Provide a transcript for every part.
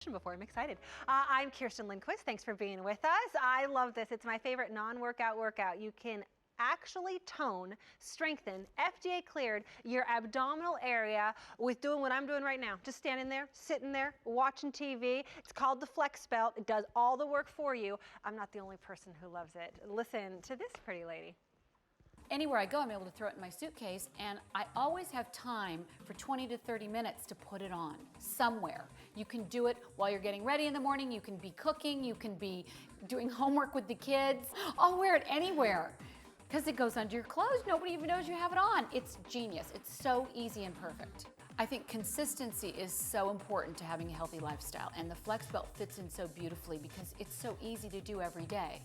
Before. I'm excited. I'm Kirsten Lindquist. Thanks for being with us. I love this. It's my favorite non-workout workout. You can actually tone, strengthen, FDA cleared your abdominal area with doing what I'm doing right now. Just standing there, sitting there, watching TV. It's called the Flex Belt. It does all the work for you. I'm not the only person who loves it. Listen to this pretty lady. Anywhere I go, I'm able to throw it in my suitcase, and I always have time for 20 to 30 minutes to put it on somewhere. You can do it while you're getting ready in the morning, you can be cooking, you can be doing homework with the kids. I'll wear it anywhere because it goes under your clothes. Nobody even knows you have it on. It's genius. It's so easy and perfect. I think consistency is so important to having a healthy lifestyle, and the Flex Belt fits in so beautifully because it's so easy to do every day.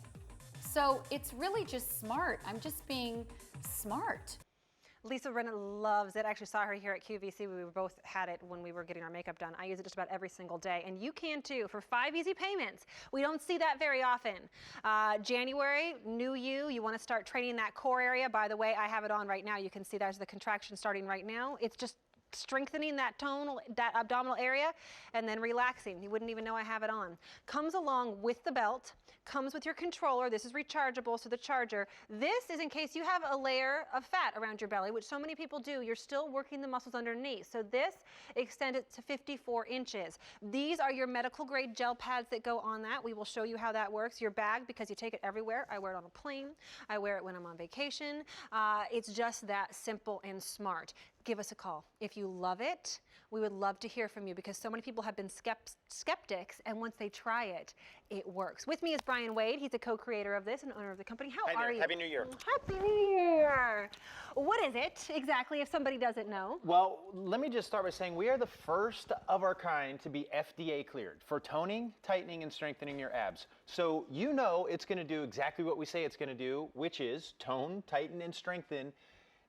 So it's really just smart. I'm just being smart. Lisa Brennan loves it. I actually saw her here at QVC. We both had it when we were getting our makeup done. I use it just about every single day, and you can too for 5 easy payments. We don't see that very often. January, new you want to start training that core area. By the way, I have it on right now. You can see there's the contraction starting right now. It's just strengthening that tone, that abdominal area, and then relaxing. You wouldn't even know I have it on. Comes along with the belt, comes with your controller. This is rechargeable, so the charger. This is in case you have a layer of fat around your belly, which so many people do. You're still working the muscles underneath. So this extends it to 54 inches. These are your medical grade gel pads that go on that. We will show you how that works. Your bag, because you take it everywhere. I wear it on a plane. I wear it when I'm on vacation. It's just that simple and smart. Give us a call. If you love it, we would love to hear from you because so many people have been skeptics, and once they try it, it works. With me is Brian Wade. He's a co-creator of this and owner of the company. How are you? Happy New Year. Happy New Year. What is it exactly if somebody doesn't know? Well, let me just start by saying we are the first of our kind to be FDA cleared for toning, tightening, and strengthening your abs. So you know it's going to do exactly what we say it's going to do, which is tone, tighten, and strengthen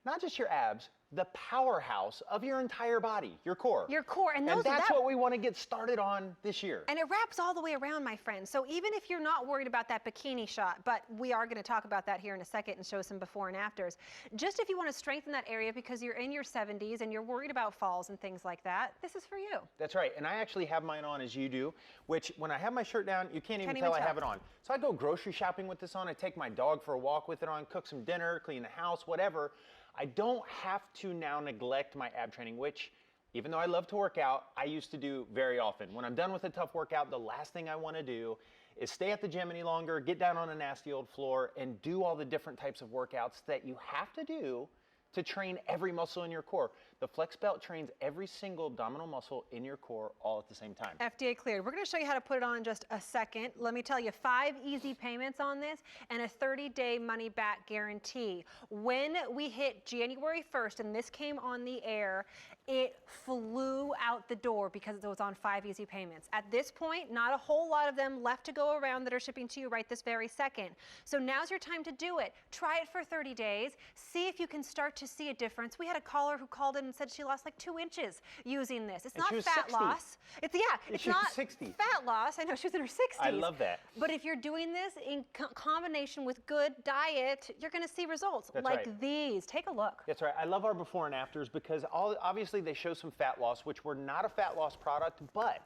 not just your abs, the powerhouse of your entire body, your core. Your core. And that's what we want to get started on this year. And it wraps all the way around, my friend. So even if you're not worried about that bikini shot, but we are going to talk about that here in a second and show some before and afters. Just if you want to strengthen that area because you're in your 70s and you're worried about falls and things like that, this is for you. That's right. And I actually have mine on as you do, which when I have my shirt down, you can't even tell I have it on. So I go grocery shopping with this on. I take my dog for a walk with it on, cook some dinner, clean the house, whatever. I don't have to now neglect my ab training, which, even though I love to work out, I used to do very often. When I'm done with a tough workout, the last thing I want to do is stay at the gym any longer, get down on a nasty old floor, and do all the different types of workouts that you have to do to train every muscle in your core. The Flex Belt trains every single abdominal muscle in your core all at the same time. FDA cleared. We're going to show you how to put it on in just a second. Let me tell you, 5 easy payments on this and a 30-day money-back guarantee. When we hit January 1st and this came on the air, it flew out the door because it was on 5 easy payments. At this point, not a whole lot of them left to go around that are shipping to you right this very second. So now's your time to do it. Try it for 30 days. See if you can start to see a difference. We had a caller who called in and said she lost like 2 inches using this. It's not fat loss. It's not 60. Fat loss. I know she was in her 60s. I love that. But if you're doing this in combination with good diet, you're going to see results like these. Take a look. That's right. I love our before and afters because obviously they show some fat loss, which we're not a fat loss product, but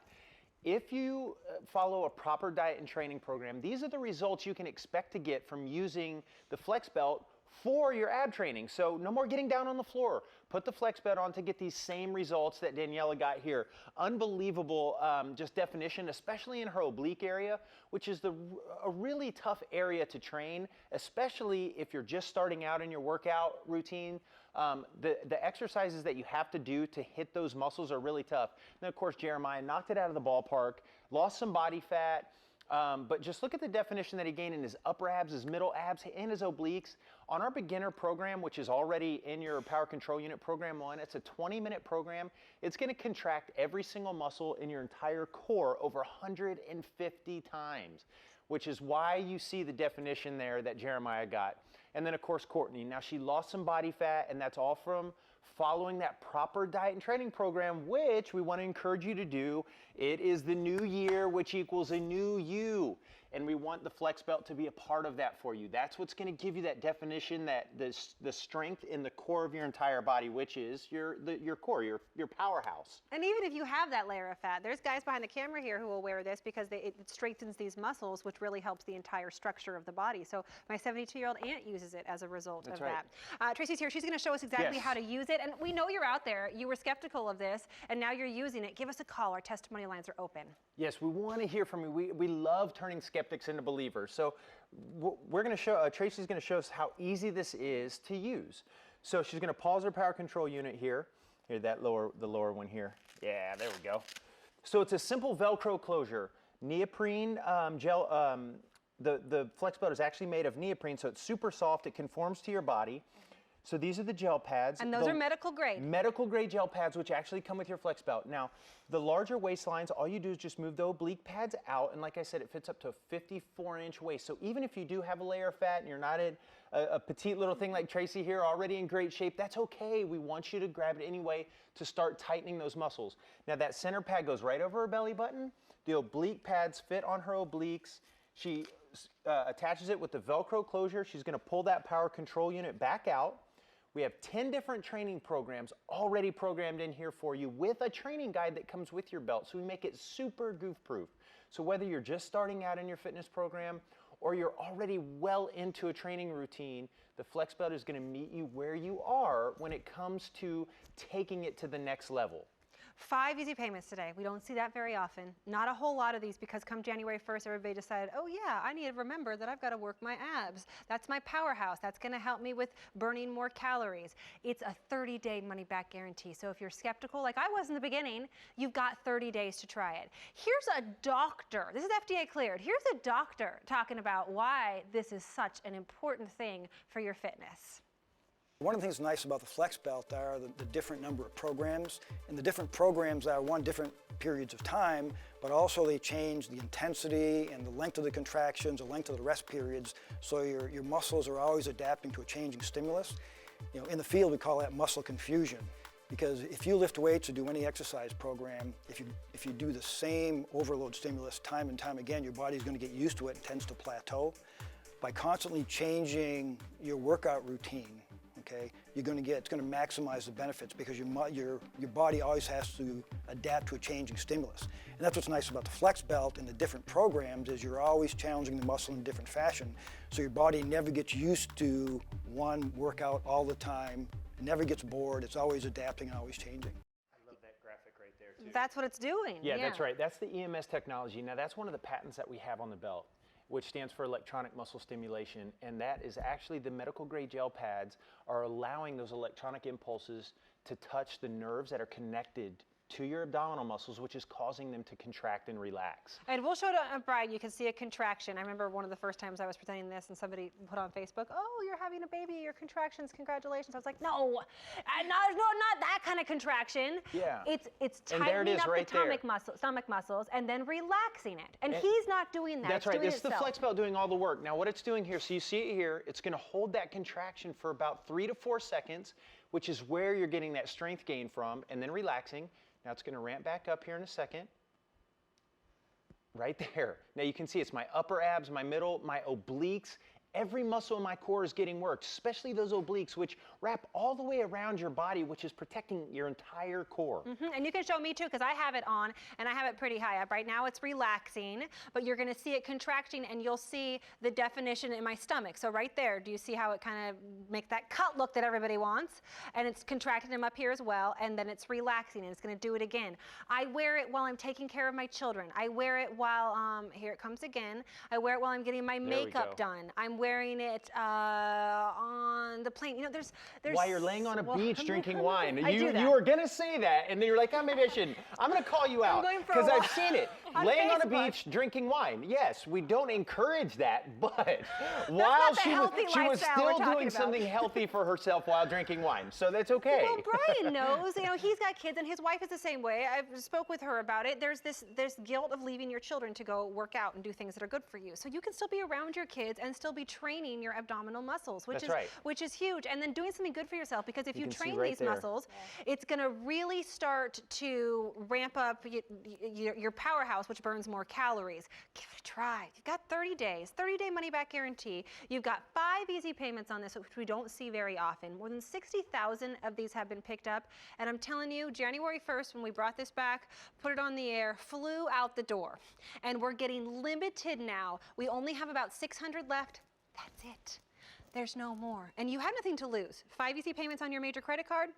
if you follow a proper diet and training program, these are the results you can expect to get from using the Flex Belt for your ab training. So no more getting down on the floor. Put the Flex Belt on to get these same results that Daniela got here. Unbelievable just definition, especially in her oblique area, which is a really tough area to train, especially if you're just starting out in your workout routine. The exercises that you have to do to hit those muscles are really tough. And of course, Jeremiah knocked it out of the ballpark, lost some body fat, but just look at the definition that he gained in his upper abs, his middle abs, and his obliques. On our beginner program, which is already in your Power Control Unit Program 1, it's a 20-minute program. It's going to contract every single muscle in your entire core over 150 times, which is why you see the definition there that Jeremiah got. And then, of course, Courtney. Now, she lost some body fat, and that's all from following that proper diet and training program, which we want to encourage you to do. It is the new year, which equals a new you. and we want the flex belt to be a part of that for you. That's what's going to give you that definition, that the strength in the core of your entire body, which is your core, your powerhouse. And even if you have that layer of fat, there's guys behind the camera here who will wear this because it strengthens these muscles, which really helps the entire structure of the body. So my 72-year-old aunt uses it as a result of that. Tracy's here. She's going to show us exactly how to use it. And we know you're out there. You were skeptical of this, and now you're using it. Give us a call. Our testimony lines are open. Yes, we want to hear from you. We love turning skeptics into believers. So we're going to show, Tracy's going to show us how easy this is to use. So she's going to pause her power control unit here. Here, the lower one here. Yeah, there we go. So it's a simple Velcro closure. Neoprene gel, the flex belt is actually made of neoprene, so it's super soft. It conforms to your body. So these are the gel pads. And those are medical grade. Medical grade gel pads, which actually come with your flex belt. Now, the larger waistlines, all you do is just move the oblique pads out, and like I said, it fits up to a 54-inch waist. So even if you do have a layer of fat and you're not a petite little thing like Tracy here, already in great shape, that's okay. We want you to grab it anyway to start tightening those muscles. Now, that center pad goes right over her belly button. The oblique pads fit on her obliques. She attaches it with the Velcro closure. She's going to pull that power control unit back out. We have 10 different training programs already programmed in here for you with a training guide that comes with your belt. So we make it super goof-proof. So whether you're just starting out in your fitness program or you're already well into a training routine, the flex belt is going to meet you where you are when it comes to taking it to the next level. 5 easy payments today. We don't see that very often. Not a whole lot of these because come January 1st, everybody decided, oh yeah, I need to remember that I've got to work my abs. That's my powerhouse. That's going to help me with burning more calories. It's a 30-day money-back guarantee. So if you're skeptical, like I was in the beginning, you've got 30 days to try it. Here's a doctor. This is FDA cleared. Here's a doctor talking about why this is such an important thing for your fitness. One of the things nice about the flex belt are the different number of programs, and the different programs are different periods of time, but also they change the intensity and the length of the contractions, the length of the rest periods, so your muscles are always adapting to a changing stimulus. You know, in the field we call that muscle confusion, because if you lift weights or do any exercise program, if you do the same overload stimulus time and time again, your body's going to get used to it and tends to plateau. By constantly changing your workout routine, okay, it's going to maximize the benefits because your body always has to adapt to a changing stimulus. And that's what's nice about the flex belt and the different programs is you're always challenging the muscle in a different fashion. So your body never gets used to one workout all the time. It never gets bored. It's always adapting and always changing. I love that graphic right there too. That's what it's doing. Yeah, that's right. That's the EMS technology. Now that's one of the patents that we have on the belt, which stands for electronic muscle stimulation, and that is actually the medical grade gel pads are allowing those electronic impulses to touch the nerves that are connected to your abdominal muscles, which is causing them to contract and relax. And we'll show it on Brian. You can see a contraction. I remember one of the first times I was presenting this and somebody put on Facebook, oh, you're having a baby, your contractions, congratulations. I was like, no, not that kind of contraction. Yeah. It's tightening up the stomach muscles and then relaxing it. And he's not doing that. That's right. It's the flex belt doing all the work. Now what it's doing here, so you see it here, it's going to hold that contraction for about 3 to 4 seconds, which is where you're getting that strength gain from, and then relaxing. Now it's going to ramp back up here in a second. Right there. Now you can see it's my upper abs, my middle, my obliques. Every muscle in my core is getting worked, especially those obliques, which wrap all the way around your body, which is protecting your entire core. And you can show me too, because I have it on, and I have it pretty high up. Right now it's relaxing, but you're going to see it contracting, and you'll see the definition in my stomach. So right there, do you see how it kind of makes that cut look that everybody wants? And it's contracting them up here as well, and then it's relaxing, and it's going to do it again. I wear it while I'm taking care of my children. I wear it while, here it comes again, I wear it while I'm getting my makeup done. I'm wearing it on the plane. You know, there's while you're laying on a beach drinking wine. You were gonna say that, and then you're like, oh, maybe I shouldn't. I'm gonna call you out because I've seen it. Laying on a beach drinking wine. Yes, we don't encourage that, but while she was still doing something healthy for herself while drinking wine, so that's okay. Well, Brian knows. You know, he's got kids, and his wife is the same way. I spoke with her about it. There's this guilt of leaving your children to go work out and do things that are good for you. So you can still be around your kids and still be training your abdominal muscles, which is huge. And then doing something good for yourself, because if you train these muscles, it's going to really start to ramp up your powerhouse house, which burns more calories. Give it a try. You've got 30 days, 30-day money-back guarantee. You've got 5 easy payments on this, which we don't see very often. More than 60,000 of these have been picked up. And I'm telling you, January 1st, when we brought this back, put it on the air, flew out the door. And we're getting limited now. We only have about 600 left. That's it. There's no more. And you have nothing to lose. 5 easy payments on your major credit card,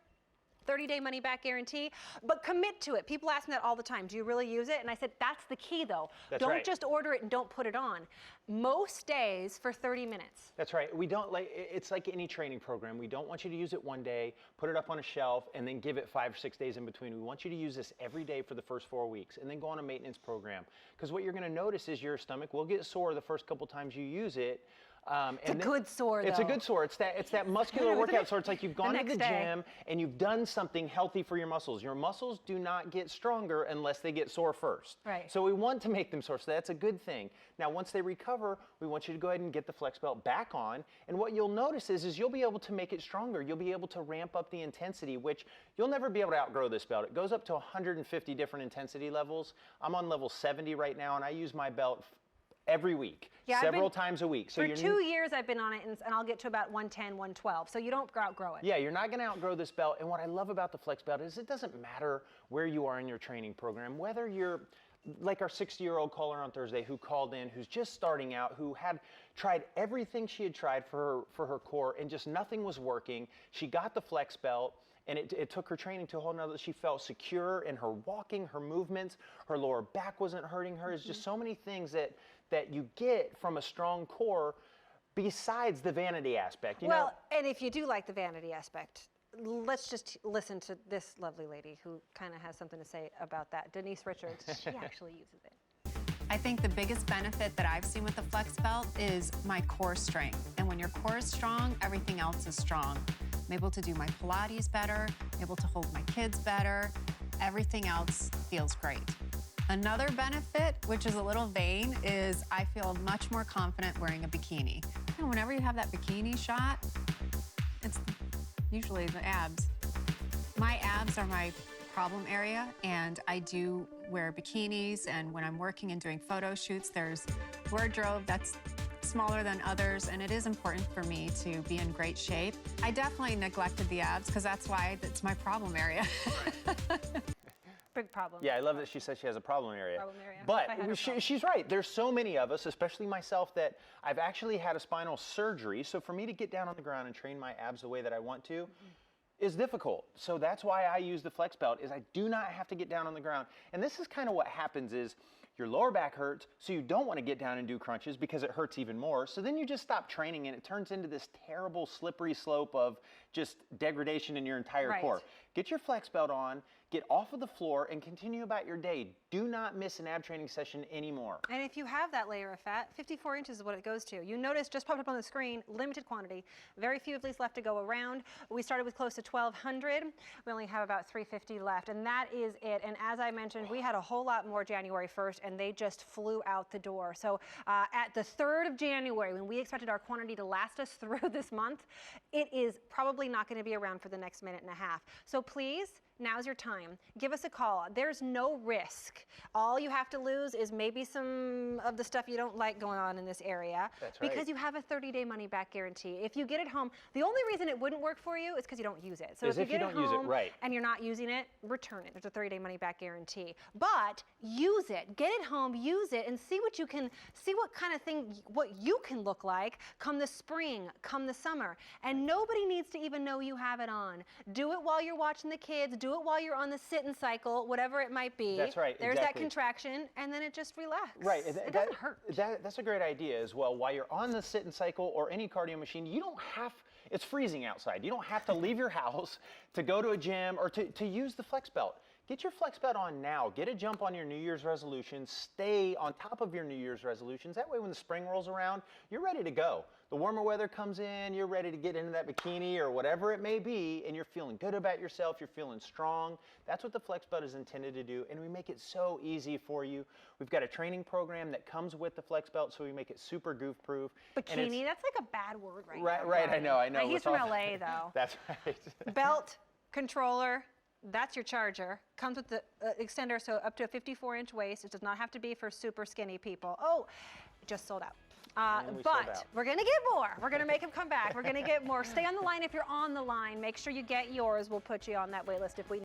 30-day money-back guarantee, but commit to it. People ask me that all the time. Do you really use it? And I said, that's the key, though. Don't just order it and don't put it on. Most days for 30 minutes. That's right. We don't it's like any training program. We don't want you to use it one day, put it up on a shelf, and then give it 5 or 6 days in between. We want you to use this every day for the first 4 weeks, and then go on a maintenance program. Because what you're going to notice is your stomach will get sore the first couple times you use it. It's a good sore, though. It's a good sore. It's that muscular workout sore. It's like you've gone to the gym and you've done something healthy for your muscles. Your muscles do not get stronger unless they get sore first. Right. So we want to make them sore. So that's a good thing. Now, once they recover, we want you to go ahead and get the flex belt back on. And what you'll notice is you'll be able to make it stronger. You'll be able to ramp up the intensity, which you'll never be able to outgrow this belt. It goes up to 150 different intensity levels. I'm on level 70 right now, and I use my belt every week, several times a week. So for 2 years I've been on it, and I'll get to about 110, 112. So you don't outgrow it. Yeah, you're not going to outgrow this belt. And what I love about the flex belt is it doesn't matter where you are in your training program, whether you're like our 60-year-old caller on Thursday who called in, who's just starting out, who had tried everything she had tried for her core and just nothing was working. She got the flex belt. And it took her training to a whole nother. She felt secure in her walking, her movements, her lower back wasn't hurting her. It's just so many things that you get from a strong core besides the vanity aspect. You know? And if you do like the vanity aspect, let's just listen to this lovely lady who kind of has something to say about that. Denise Richards, she actually uses it. I think the biggest benefit that I've seen with the flex belt is my core strength. And when your core is strong, everything else is strong. I'm able to do my Pilates better, able to hold my kids better. Everything else feels great. Another benefit, which is a little vain, is I feel much more confident wearing a bikini. And whenever you have that bikini shot, it's usually the abs. My abs are my problem area, and I do wear bikinis, and when I'm working and doing photo shoots, there's wardrobe that's smaller than others, and it is important for me to be in great shape. I definitely neglected the abs because that's why it's my problem area. Big problem. Yeah, I love that she said she has a problem area. But she's right. There's so many of us, especially myself, that I've actually had a spinal surgery. So for me to get down on the ground and train my abs the way that I want to is difficult. So that's why I use the flex belt, is I do not have to get down on the ground. And this is kind of what happens is your lower back hurts, so you don't want to get down and do crunches because it hurts even more. So then you just stop training and it turns into this terrible slippery slope of just degradation in your entire core. Get your flex belt on, get off of the floor, and continue about your day. Do not miss an ab training session anymore. And if you have that layer of fat, 54 inches is what it goes to. You notice, just popped up on the screen, limited quantity. Very few of these left to go around. We started with close to 1,200. We only have about 350 left, and that is it. And as I mentioned, we had a whole lot more January 1st, and they just flew out the door. So at the 3rd of January, when we expected our quantity to last us through this month, it is probably not going to be around for the next minute and a half. So please, now's your time. Give us a call. There's no risk. All you have to lose is maybe some of the stuff you don't like going on in this area. That's right. Because you have a 30-day money-back guarantee. If you get it home, the only reason it wouldn't work for you is because you don't use it. So if you get it home and you're not using it, return it. There's a 30-day money-back guarantee. But use it. Get it home, use it, and see what you can, see what kind of thing, what you can look like come the spring, come the summer. And nobody needs to even know you have it on. Do it while you're watching the kids. Do it while you're on the sit-in cycle, whatever it might be. That's right. There's that contraction, and then it just relaxes. Right. It doesn't hurt. That's a great idea as well. While you're on the sit-in cycle or any cardio machine, you don't have, it's freezing outside. You don't have to leave your house to go to a gym or to use the flex belt. Get your flex belt on now. Get a jump on your New Year's resolutions. Stay on top of your New Year's resolutions. That way when the spring rolls around, you're ready to go. The warmer weather comes in, you're ready to get into that bikini or whatever it may be, and you're feeling good about yourself, you're feeling strong. That's what the flex belt is intended to do, and we make it so easy for you. We've got a training program that comes with the flex belt, so we make it super goof-proof. Bikini, that's like a bad word right now. Right, I know. He's from LA, though. That's right. Belt, controller, That's your charger. Comes with the extender, so up to a 54-inch waist. It does not have to be for super skinny people. Oh, it just sold out. And we sold out. We're going to get more. We're going to make them come back. We're going to get more. Stay on the line if you're on the line. Make sure you get yours. We'll put you on that wait list if we